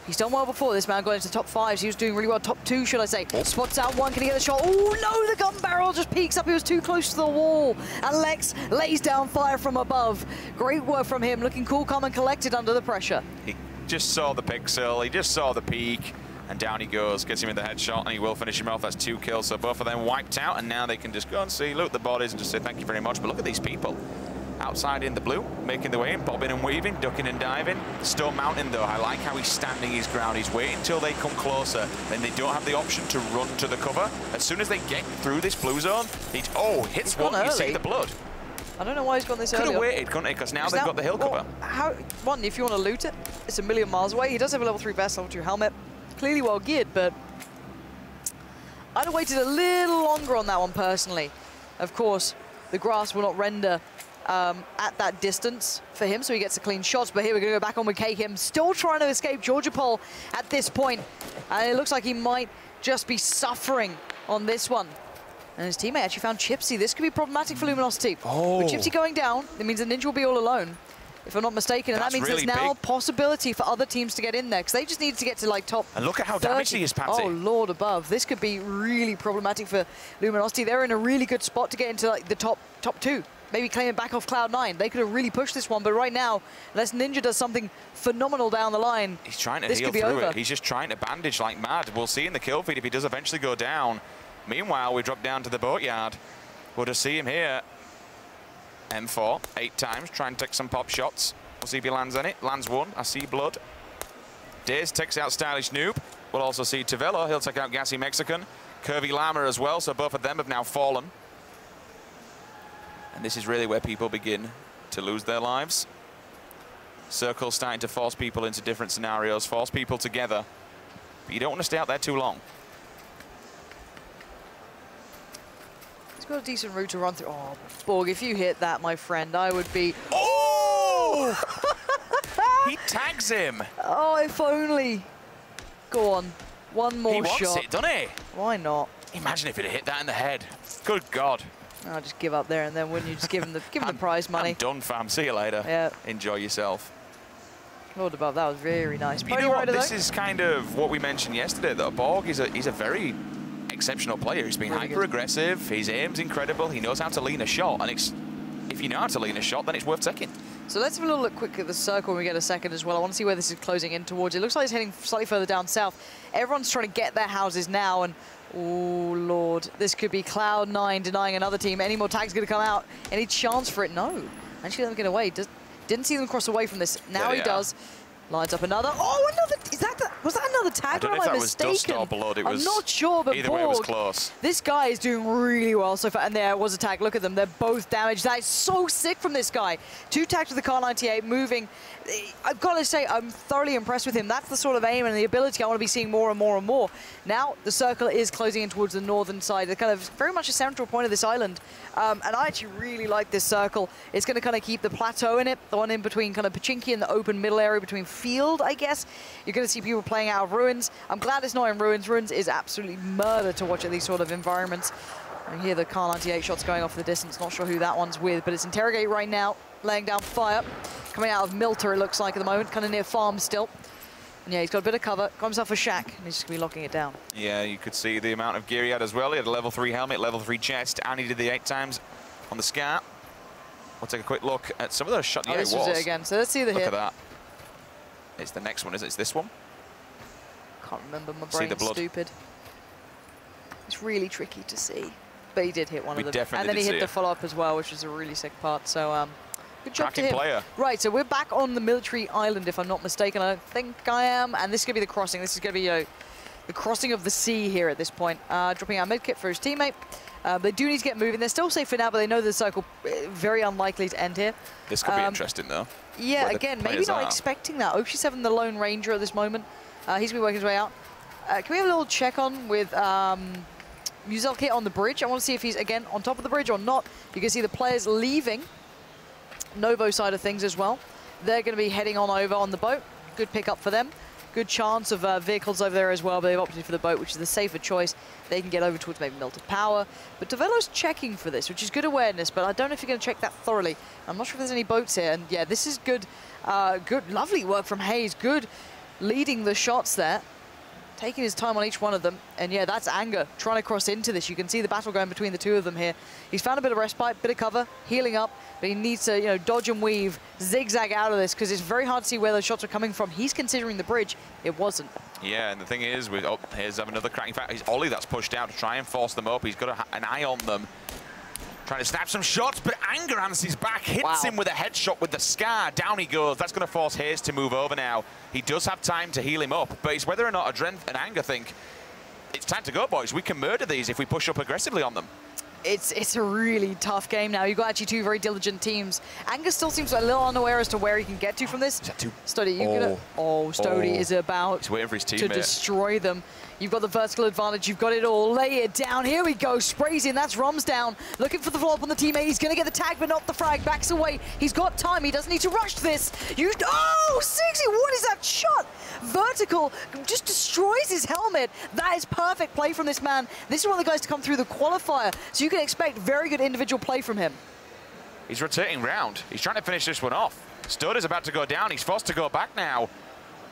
He's done well before. This man got into top 5s. He was doing really well. Top 2, should I say. Spots out one. Can he get the shot? Oh, no, the gun barrel just peeks up. He was too close to the wall. And Lex lays down fire from above. Great work from him. Looking cool, calm, and collected under the pressure. He just saw the pixel. He just saw the peak. And down he goes. Gets him in the headshot, and he will finish him off. That's 2 kills. So both of them wiped out. And now they can just go and see, look at the bodies, and just say thank you very much. But look at these people. Outside in the blue, making their way in, bobbing and weaving, ducking and diving. Stone Mountain, though, I like how he's standing his ground. He's waiting until they come closer, then they don't have the option to run to the cover. As soon as they get through this blue zone, hits one, you see the blood. I don't know why he's gone this early. Could have waited, couldn't he? Because now they've got the hill cover. One, if you want to loot it, it's a million miles away. He does have a level 3 vest, level 2 helmet. Clearly well geared, but I'd have waited a little longer on that one personally. Of course, the grass will not render at that distance for him, so he gets the clean shots. But here we're going to go back on with K-Kim, still trying to escape Georgia Pole at this point. And it looks like he might just be suffering on this one. And his teammate actually found Chipsy. This could be problematic for Luminosity. Oh. With Chipsy going down, it means the Ninja will be all alone, if I'm not mistaken. And that means really there's now big. Possibility for other teams to get in there, because they just needed to get to like top And look at how 30. damaged he is, Patsy. Oh, Lord above. This could be really problematic for Luminosity. They're in a really good spot to get into like the top two. Maybe claim it back off Cloud9. They could have really pushed this one, but right now, unless Ninja does something phenomenal down the line, he's trying to this heal could be through over. it. He's just trying to bandage like mad. We'll see in the kill feed if he does eventually go down. Meanwhile, we drop down to the boatyard. We'll just see him here. M4, 8 times, trying to take some pop shots. We'll see if he lands any. Lands one. I see blood. Daze takes out Stylish Noob. We'll also see Tavello. He'll take out Gassy Mexican. Curvy Llama as well, so both of them have now fallen. And this is really where people begin to lose their lives. Circle's starting to force people into different scenarios, force people together. But you don't want to stay out there too long. He's got a decent route to run through. Oh, Borg, if you hit that, my friend, I would be... Oh! He tags him. Oh, if only. Go on. One more shot. He wants it, doesn't he? Why not? Imagine if he'd hit that in the head. Good God. I'll just give up there and then, wouldn't you? Just give him the prize money. I'm done, fam. See you later. Yeah. Enjoy yourself. Lord above, that was very nice. You know what? This is kind of what we mentioned yesterday, though. Borg is a very exceptional player. He's been really hyper-aggressive. His aim's incredible. He knows how to lean a shot. And if you know how to lean a shot, then it's worth taking. So let's have a little look quick at the circle when we get a second as well. I want to see where this is closing in towards. It looks like it's heading slightly further down south. Everyone's trying to get their houses now, and oh, Lord. This could be Cloud9 denying another team. Any more tags going to come out? Any chance for it? No. Actually, let them get away. Didn't see them cross away from this. Now he does. Lines up another. Oh, another. Was that another tag? I don't know if that was dust or blood. I'm not sure, but either way, it was close. This guy is doing really well so far. And there was a tag. Look at them. They're both damaged. That is so sick from this guy. 2 tags with the Kar 98 moving. I've got to say, I'm thoroughly impressed with him. That's the sort of aim and the ability I want to be seeing more and more and more. Now, the circle is closing in towards the northern side. They're kind of very much a central point of this island. And I actually really like this circle. It's going to kind of keep the plateau in it, the one in between kind of Pachinki and the open middle area between field, I guess. You're going to see people playing out of ruins. I'm glad it's not in ruins. Ruins is absolutely murder to watch at these sort of environments. I hear the Kar 98 shots going off the distance. Not sure who that one's with, but it's Interrogate right now, laying down fire. Coming out of Milter, it looks like at the moment, kind of near farm still. And yeah, he's got a bit of cover, got himself a shack, and he's just going to be locking it down. Yeah, you could see the amount of gear he had as well. He had a level 3 helmet, level 3 chest, and he did the 8 times on the scar. We'll take a quick look at some of those shots. Oh, Yeah, this was it again. So let's see the hit. Look at that. It's the next one, is it? It's this one? Can't remember, my See the brain's blood. stupid. It's really tricky to see. But he did hit one of them. Definitely And then he did hit see the follow-up as well, which was a really sick part. So, good job to Cracking him. player. Right, so we're back on the military island, if I'm not mistaken. I don't think I am. And this is going to be the crossing. This is going to be the crossing of the sea here at this point. Dropping out medkit for his teammate. They do need to get moving. They're still safe for now, but they know the circle very unlikely to end here. This could be interesting, though. Yeah, again, maybe not expecting that. Oshi7, the Lone Ranger at this moment. He's going to be working his way out. Can we have a little check on with Muzelkit on the bridge? I want to see if he's, again, on top of the bridge or not. You can see the players leaving Novo side of things as well. They're going to be heading on over on the boat. Good pickup for them. Good chance of vehicles over there as well, but they've opted for the boat, which is the safer choice. They can get over towards maybe Melted Power. But Tavello's checking for this, which is good awareness, but I don't know if you're going to check that thoroughly. I'm not sure if there's any boats here. And yeah, this is good, lovely work from Hayes. Good leading the shots there. Taking his time on each one of them. And yeah, that's Anger trying to cross into this. You can see the battle going between the two of them here. He's found a bit of respite, bit of cover, healing up, but he needs to, dodge and weave, zigzag out of this, because it's very hard to see where those shots are coming from. He's considering the bridge. It wasn't. Yeah, and the thing is, here's another cracking fact. He's Ollie that's pushed out to try and force them up. He's got an eye on them. Trying to snap some shots, but Anger answers back, hits him with a headshot with the scar. Down he goes. That's going to force Hayes to move over now. He does have time to heal him up, but it's whether or not Adren and Anger think it's time to go, boys. We can murder these if we push up aggressively on them. it's a really tough game now. You've got actually two very diligent teams. Angus still seems a little unaware as to where he can get to from this. Stody, Stody is about He's waiting for his teammate to destroy them. You've got the vertical advantage. You've got it all. Lay it down. Here we go. Sprays in. That's Roms down. Looking for the follow-up on the teammate. He's going to get the tag, but not the frag. Backs away. He's got time. He doesn't need to rush this. Oh, 60. What is that shot? Vertical just destroys his helmet. That is perfect play from this man. This is one of the guys to come through the qualifier, so you can expect very good individual play from him. He's rotating round. He's trying to finish this one off. Stud is about to go down. He's forced to go back now.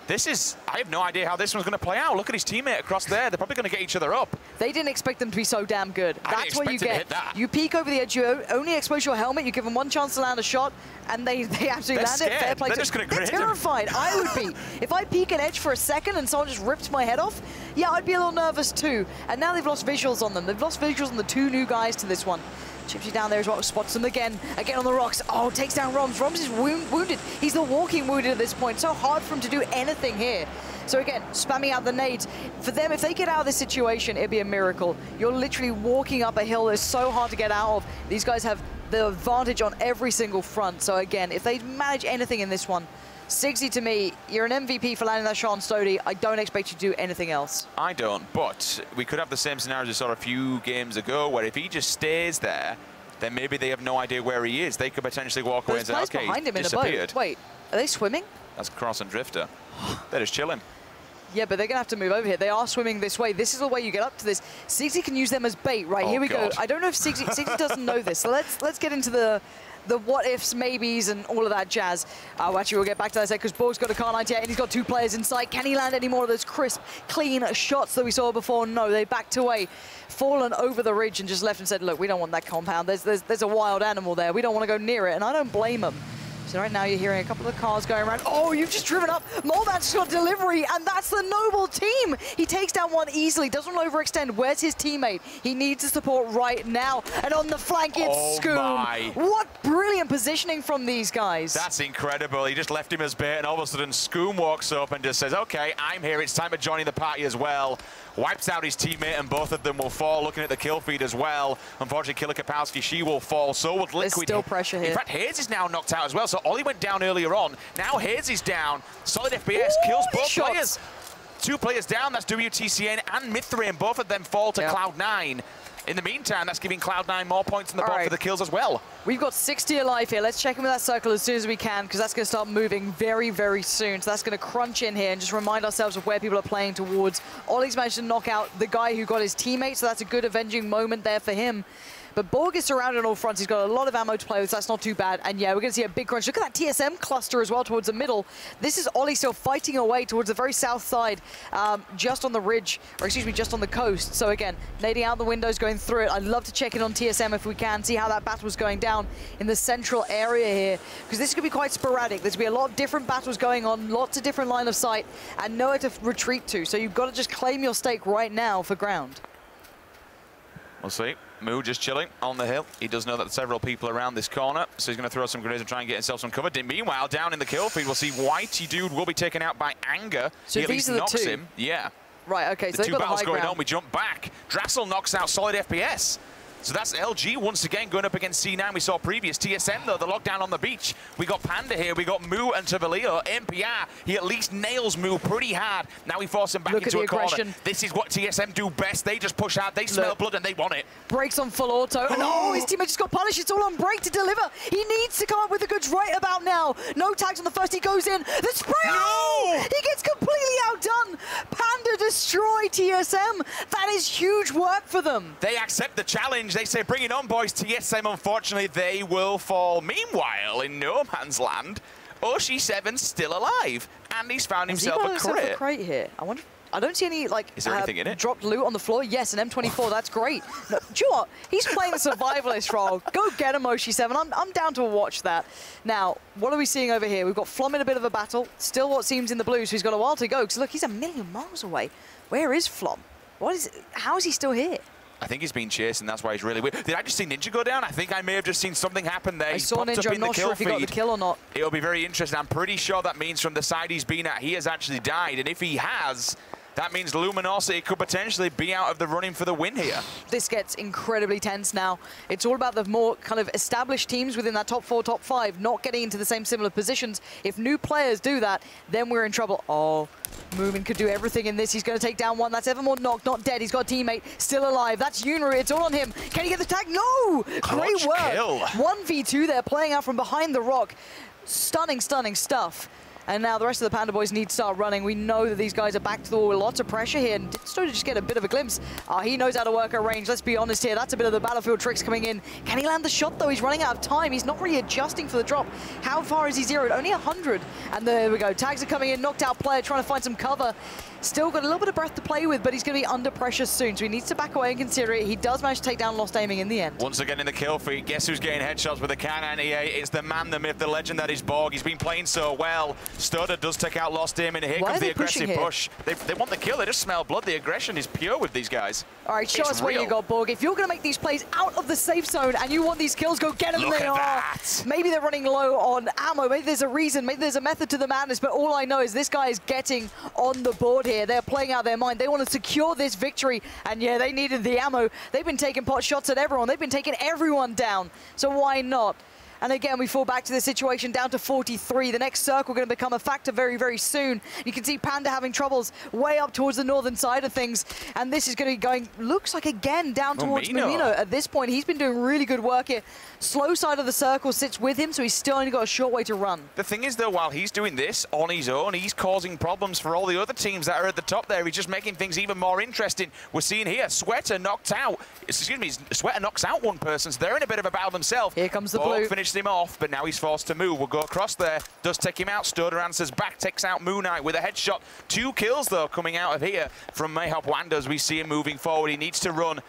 I have no idea how this one's going to play out. Look at his teammate across there. They're probably going to get each other up. They didn't expect them to be so damn good. That's what you get. You peek over the edge, you only expose your helmet, you give them one chance to land a shot, and they absolutely land it. Fair play. They're just going to grid him. They're terrified. I would be. If I peek an edge for a second and someone just rips my head off, yeah, I'd be a little nervous too. And now they've lost visuals on them. They've lost visuals on the two new guys to this one. Chips you down there as well, spots them again on the rocks. Oh, takes down Roms. Roms is wounded. He's the walking wounded at this point. So hard for him to do anything here. So again, spamming out the nades. For them, if they get out of this situation, it'd be a miracle. You're literally walking up a hill that's so hard to get out of. These guys have the advantage on every single front. So again, if they manage anything in this one, 60 to me, you're an MVP for landing that shot on Stody. I don't expect you to do anything else. I don't, but we could have the same scenario as we saw a few games ago, where if he just stays there, then maybe they have no idea where he is. They could potentially walk away and say, okay, behind him in disappeared. A boat. Wait, are they swimming? That's Cross and Drifter. They're just chilling. Yeah, but they're going to have to move over here. They are swimming this way. This is the way you get up to this. Sigzy can use them as bait. Right, here we go. I don't know if Sigzy doesn't know this. So let's get into the what-ifs, maybes, and all of that jazz. Actually, we'll get back to that because Borg's got a car 98 and he's got two players in sight. Can he land any more of those crisp, clean shots that we saw before? No, they backed away, fallen over the ridge and just left and said, look, we don't want that compound. There's a wild animal there. We don't want to go near it, and I don't blame them. So right now you're hearing a couple of cars going around. Oh, you've just driven up. Moldat's got delivery, and that's the Noble team. He takes down one easily, doesn't overextend. Where's his teammate? He needs the support right now. And on the flank, it's Scoom. What brilliant positioning from these guys. That's incredible. He just left him as bait, and all of a sudden Scoom walks up and just says, okay, I'm here. It's time to join the party as well. Wipes out his teammate, and both of them will fall. Looking at the kill feed as well. Unfortunately, Killer Kapowski, she will fall. So would Liquid. There's still pressure here. In fact, Hayes is now knocked out as well. So Ollie went down earlier on. Now Hayes is down. Solid FPS kills both players. Two players down. That's WTCN and Mithrin. Both of them fall to Cloud9. In the meantime, that's giving Cloud9 more points in the board for the kills as well. We've got 60 alive here. Let's check in with that circle as soon as we can, because that's going to start moving very, very soon. So that's going to crunch in here and just remind ourselves of where people are playing towards. Ollie's managed to knock out the guy who got his teammate, so that's a good avenging moment there for him. But Borg is surrounded on all fronts. He's got a lot of ammo to play with, so that's not too bad. And yeah, we're going to see a big crunch. Look at that TSM cluster as well towards the middle. This is Ollie still fighting away towards the very south side, just on the ridge, or excuse me, just on the coast. So again, nading out the windows, going through it. I'd love to check in on TSM if we can, see how that battle's going down in the central area here, because this could be quite sporadic. There's going to be a lot of different battles going on, lots of different line of sight, and nowhere to retreat to. So you've got to just claim your stake right now for ground. We'll see. Moo just chilling on the hill. He does know that several people around this corner, so he's going to throw some grenades and try and get himself some cover. Meanwhile, down in the kill feed, we'll see Whitey Dude will be taken out by Anger. So he at least knocks him. Yeah. Right, okay, so the two battles going on. We jump back. Drassel knocks out Solid FPS. So that's LG once again going up against C9. We saw previous TSM, though, the lockdown on the beach. We got Panda here. We got Moo and Tavaleo. MPR, he at least nails Moo pretty hard. Now we force him back into a corner. This is what TSM do best. They just push out. They smell blood and they want it. Breaks on full auto. And oh, his teammate just got punished. It's all on break to deliver. He needs to come up with the goods right about now. No tags on the first. He goes in. The spray. No! He gets completely outdone. Panda destroy TSM. That is huge work for them. They accept the challenge. They say, bring it on, boys. TSM, unfortunately, they will fall. Meanwhile, in no man's land, Oshi7's still alive, and he's found himself a crate. Here. I don't see any, like, is there anything in it? Dropped loot on the floor. Yes, an M24. That's great. No, do you know what? He's playing the survivalist role. Go get him, Oshi7. I'm down to watch that. Now, what are we seeing over here? We've got Flom in a bit of a battle. Still what seems in the blue, so he's got a while to go. Because, look, he's a million miles away. Where is Flom? How is he still here? I think he's been chased, and that's why he's really weird. Did I just see Ninja go down? I think I may have just seen something happen there. I saw Ninja. I'm not sure if he got the kill or not. It'll be very interesting. I'm pretty sure that means from the side he's been at, he has actually died. And if he has, That means Luminosity could potentially be out of the running for the win here. This gets incredibly tense now. It's all about the more kind of established teams within that top 4, top 5 not getting into the same similar positions. If new players do that, then we're in trouble. Oh, Moomin could do everything in this. He's going to take down one. That's Evermore knocked, not dead. He's got a teammate still alive. That's Yunru. It's all on him. Can he get the tag? No! Great work. Kill. 1v2 there, playing out from behind the rock. Stunning, stunning stuff. And now the rest of the Panda Boys need to start running. We know that these guys are back to the wall with lots of pressure here. And Ditsto just get a bit of a glimpse. He knows how to work at range. Let's be honest here. That's a bit of the Battlefield tricks coming in. Can he land the shot, though? He's running out of time. He's not really adjusting for the drop. How far is he zeroed? Only 100. And there we go. Tags are coming in. Knocked out player trying to find some cover. Still got a little bit of breath to play with, but he's going to be under pressure soon, so he needs to back away and consider it. He does manage to take down Lost Aiming in the end. Once again in the kill feed, guess who's getting headshots with a can anti-A? It's the man, the myth, the legend that is Borg. He's been playing so well. Stutter does take out Lost Aiming, and here comes the aggressive push. They want the kill, they just smell blood. The aggression is pure with these guys. All right, show us what you got, Borg. If you're going to make these plays out of the safe zone and you want these kills, go get them. Look at that. Maybe they're running low on ammo. Maybe there's a reason. Maybe there's a method to the madness, but all I know is this guy is getting on the board here. They're playing out their mind. They want to secure this victory, and yeah, they needed the ammo. They've been taking pot shots at everyone. They've been taking everyone down, so why not? And again, we fall back to the situation down to 43. The next circle going to become a factor very, very soon. You can see Panda having troubles way up towards the northern side of things. And this is going to be going, looks like again, down towards Mumino. At this point, he's been doing really good work here. Slow side of the circle sits with him, so he's still only got a short way to run. The thing is, though, while he's doing this on his own, he's causing problems for all the other teams that are at the top there. He's just making things even more interesting. We're seeing here, Sweater knocked out. Excuse me, Sweater knocks out one person, so they're in a bit of a battle themselves. Here comes the blue. Finished him off, but now he's forced to move. We'll go across there. Does take him out. Stoder answers back, takes out Moon Knight with a headshot. 2 kills, though, coming out of here from Mayhop Wanda as we see him moving forward. He needs to run.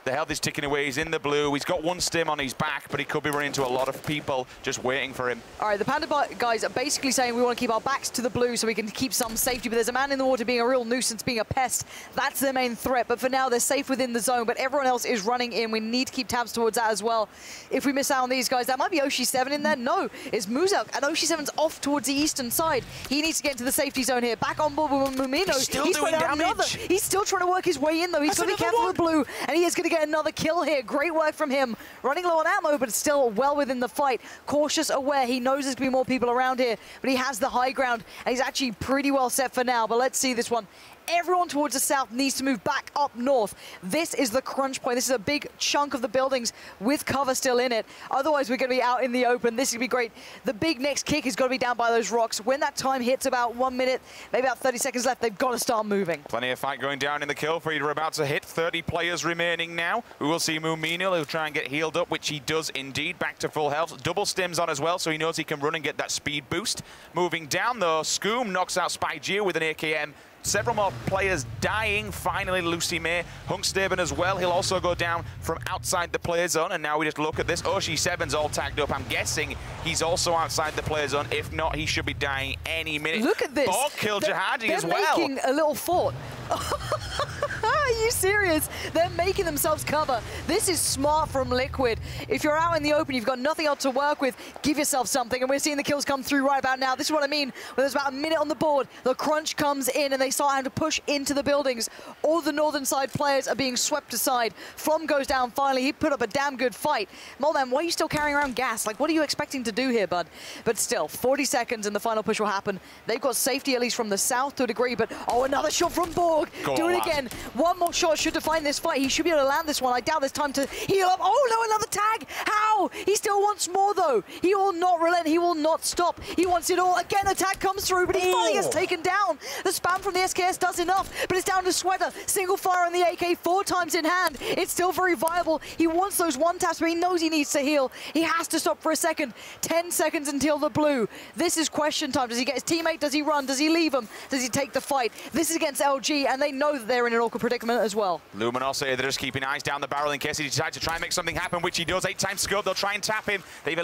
The health is ticking away. He's in the blue. He's got 1 stim on his back, but he could be running into a lot of people just waiting for him. All right, the Panda guys are basically saying we want to keep our backs to the blue so we can keep some safety, but there's a man in the water being a real nuisance, being a pest. That's their main threat, but for now, they're safe within the zone, but everyone else is running in. We need to keep tabs towards that as well. If we miss out on these guys, that might be Oshi7 in there. No, it's Muzak, and Oshi7's off towards the eastern side. He needs to get into the safety zone here. Back on board with Mumino. He's still doing damage. He's still trying to work his way in, though. He's got to be careful with blue, and he is going to get another kill here. Great work from him. Running low on ammo, but still well within the fight. Cautious, aware. He knows there's going to be more people around here, but he has the high ground, and he's actually pretty well set for now. But let's see this one. Everyone towards the south needs to move back up north. This is the crunch point. This is a big chunk of the buildings with cover still in it. Otherwise, we're going to be out in the open. This is going to be great. The big next kick is going to be down by those rocks. When that time hits about 1 minute, maybe about 30 seconds left, they've got to start moving. Plenty of fight going down in the kill feed. We're about to hit 30 players remaining now. We will see Mumino. He'll try and get healed up, which he does indeed. Back to full health. Double stims on as well, so he knows he can run and get that speed boost. Moving down, though, Scoom knocks out Spygeo with an AKM. Several more players dying. Finally, Lucy May. Hunkstaben as well. He'll also go down from outside the player zone. And now we just look at this. Oshi7's all tagged up. I'm guessing he's also outside the player zone. If not, he should be dying any minute. Look at this. Borg killed Jihadi as well. They're making a little fort. Are you serious? They're making themselves cover. This is smart from Liquid. If you're out in the open, you've got nothing else to work with, give yourself something. And we're seeing the kills come through right about now. This is what I mean. When there's about a minute on the board, the crunch comes in and they start having to push into the buildings. All the northern side players are being swept aside. From goes down finally. He put up a damn good fight. Moldan, why are you still carrying around gas? Like, what are you expecting to do here, bud? But still, 40 seconds and the final push will happen. They've got safety at least from the south to a degree, but oh, another shot from Borg. Do it again. One more shot should define this fight. He should be able to land this one. I doubt there's time to heal up. Oh, no, another tag. How? He still wants more, though. He will not relent. He will not stop. He wants it all. Again, a tag comes through, but he finally gets taken down. The spam from the SKS does enough, but it's down to Sweater. Single fire on the AK, 4 times in hand. It's still very viable. He wants those one taps, but he knows he needs to heal. He has to stop for a second. 10 seconds until the blue. This is question time. Does he get his teammate? Does he run? Does he leave him? Does he take the fight? This is against LG, and they know that they're in an awkward predicament as well. Luminosity, they're just keeping eyes down the barrel in case he decides to try and make something happen, which he does. 8 times scope. They'll try and tap him. They've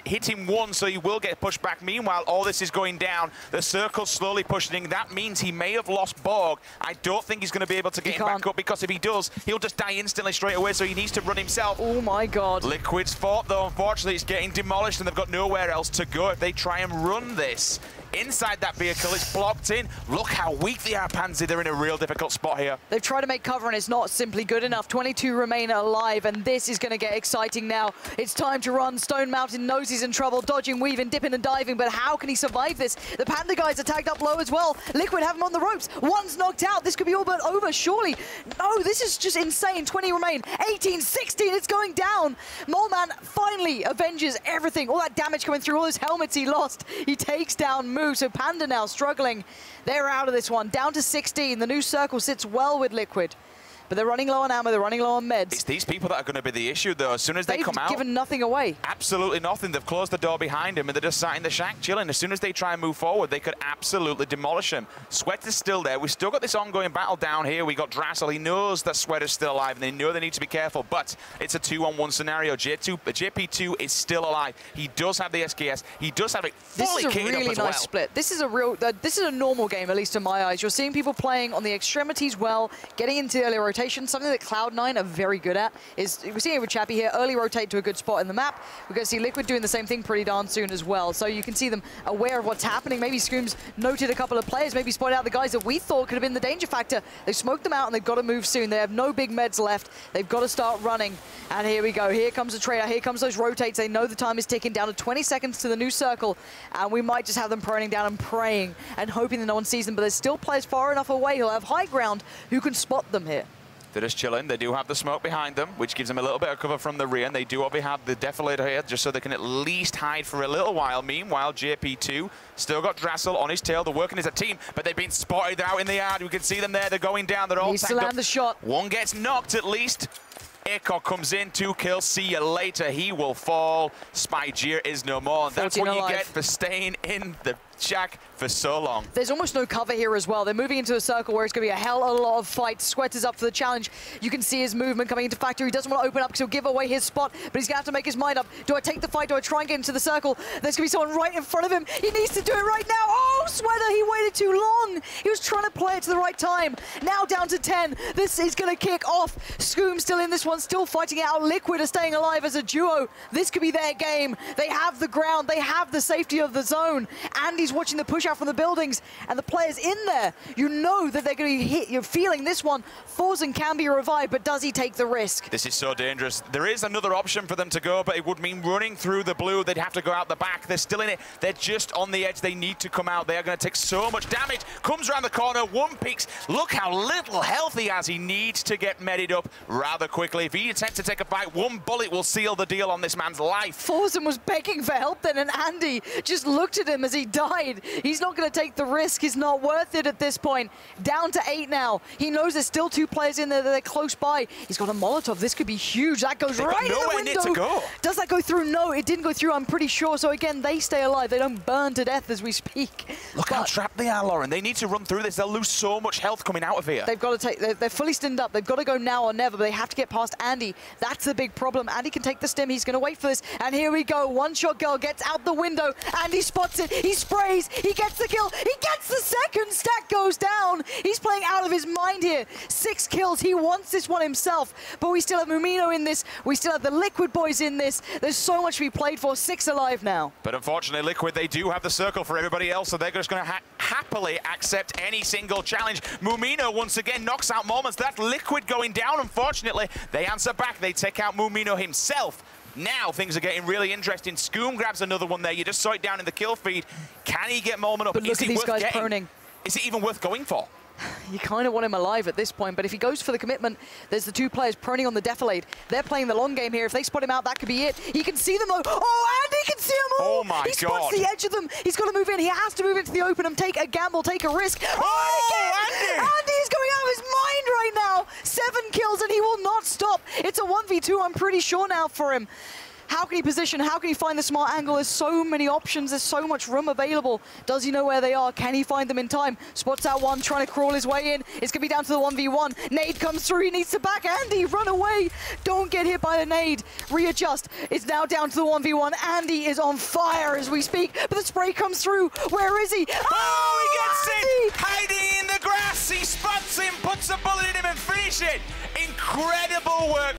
hit him once, so he will get pushed back. Meanwhile, all this is going down. The circle's slowly pushing. That means he may have lost Borg. I don't think he's going to be able to get him back up, because if he does, he'll just die instantly straight away, so he needs to run himself. Oh my god. Liquid's fort, though, unfortunately, it's getting demolished, and they've got nowhere else to go. If they try and run this, inside that vehicle. It's blocked in. Look how weak they are, Pansy. They're in a real difficult spot here. They've tried to make cover, and it's not simply good enough. 22 remain alive, and this is going to get exciting now. It's time to run. Stone Mountain knows he's in trouble, dodging, weaving, dipping and diving, but how can he survive this? The Panda guys are tagged up low as well. Liquid have him on the ropes. One's knocked out. This could be all but over, surely. No, this is just insane. 20 remain. 18, 16, it's going down. Moleman finally avenges everything. All that damage coming through, all those helmets he lost. He takes down Moo, so Panda now struggling. They're out of this one, down to 16. The new circle sits well with Liquid. But they're running low on ammo, they're running low on meds. It's these people that are going to be the issue, though. As soon as they come out... They've given nothing away. Absolutely nothing. They've closed the door behind him, and they're just sat in the shack chilling. As soon as they try and move forward, they could absolutely demolish him. Sweat is still there. We've still got this ongoing battle down here. We got Drassel. He knows that Sweat is still alive, and they know they need to be careful, but it's a 2-on-1 scenario. JP2 is still alive. He does have the SKS. He does have it fully kitted up as well. This is a really nice split. This is a real... this is a normal game, at least in my eyes. You're seeing people playing on the extremities well, getting into the early rotation, something that Cloud9 are very good at. We're seeing it with Chappie here, early rotate to a good spot in the map. We're going to see Liquid doing the same thing pretty darn soon as well. So you can see them aware of what's happening. Maybe Scream's noted a couple of players, maybe spotted out the guys that we thought could have been the danger factor. They smoked them out and they've got to move soon. They have no big meds left. They've got to start running. And here we go. Here comes the trader. Here comes those rotates. They know the time is ticking down to 20 seconds to the new circle. And we might just have them proning down and praying and hoping that no one sees them. But there's still players far enough away who'll have high ground who can spot them here. They're just chilling. They do have the smoke behind them, which gives them a little bit of cover from the rear, and they do obviously have the Defilator here just so they can at least hide for a little while. Meanwhile, JP2 still got Drassel on his tail. They're working as a team, but they've been spotted out in the yard. We can see them there. They're going down. They're all tagged up. The shot. One gets knocked at least. Akok comes in, 2 kills. See you later. He will fall. Spygear is no more. And that's what you get for staying in the shack for so long. There's almost no cover here as well. They're moving into a circle where it's going to be a hell of a lot of fights. Sweat is up for the challenge. You can see his movement coming into factory. He doesn't want to open up because he'll give away his spot, but he's going to have to make his mind up. Do I take the fight? Do I try and get into the circle? There's going to be someone right in front of him. He needs to do it right now. Oh, Sweater, he waited too long. He was trying to play it to the right time. Now down to 10. This is going to kick off. Scoom still in this one, still fighting it out. Liquid are staying alive as a duo. This could be their game. They have the ground. They have the safety of the zone. Andy's watching the push out from the buildings, and the players in there, you know that they're going to hit. You're feeling this one. Forzen can be revived, but does he take the risk? This is so dangerous. There is another option for them to go, but it would mean running through the blue. They'd have to go out the back. They're still in it. They're just on the edge. They need to come out. They are going to take so much damage. Comes around the corner. One peeks. Look how little health he has. He needs to get medded up rather quickly. If he attempts to take a bite, one bullet will seal the deal on this man's life. Forzen was begging for help then, and Andy just looked at him as he died. He's not going to take the risk. He's not worth it at this point. Down to 8 now. He knows there's still 2 players in there that are close by. He's got a Molotov. This could be huge. That goes right in the window. To go. Does that go through? No, it didn't go through, I'm pretty sure. So again, they stay alive. They don't burn to death as we speak. Look how trapped they are, Lauren. They need to run through this. They'll lose so much health coming out of here. They've got to take... They're fully stinned up. They've got to go now or never, but they have to get past Andy. That's the big problem. Andy can take the stim. He's going to wait for this. And here we go. One-shot girl gets out the window. Andy spots it. He sprays. He gets the kill. He gets the second. Stack goes down. He's playing out of his mind here. 6 kills. He wants this one himself. But we still have Mumino in this. We still have the Liquid boys in this. There's so much to be played for. 6 alive now. But unfortunately, Liquid, they do have the circle for everybody else, so they're just going to happily accept any single challenge. Mumino once again knocks out Moments. That's Liquid going down. Unfortunately, they answer back. They take out Mumino himself. Now things are getting really interesting. Scoom grabs another one there. You just saw it down in the kill feed. Can he get Moment up? But look at these guys proning. Is it even worth going for? You kind of want him alive at this point, but if he goes for the commitment, there's the 2 players proning on the Defilade. They're playing the long game here. If they spot him out, that could be it. He can see them though. Oh, Andy can see them all. Oh my God. He spots the edge of them. He's got to move in. He has to move into the open and take a gamble, take a risk. Oh, again! Andy is going out of his mind right now. 7 kills and he will not stop. It's a 1v2, I'm pretty sure now for him. How can he position? How can he find the smart angle? There's so many options. There's so much room available. Does he know where they are? Can he find them in time? Spots out one, trying to crawl his way in. It's going to be down to the 1v1. Nade comes through. He needs to back Andy. Run away. Don't get hit by the nade. Readjust. It's now down to the 1v1. Andy is on fire as we speak, but the spray comes through. Where is he? Oh, he gets it! Hiding in the grass. He spots him, puts a bullet in him and finishes it. Incredible work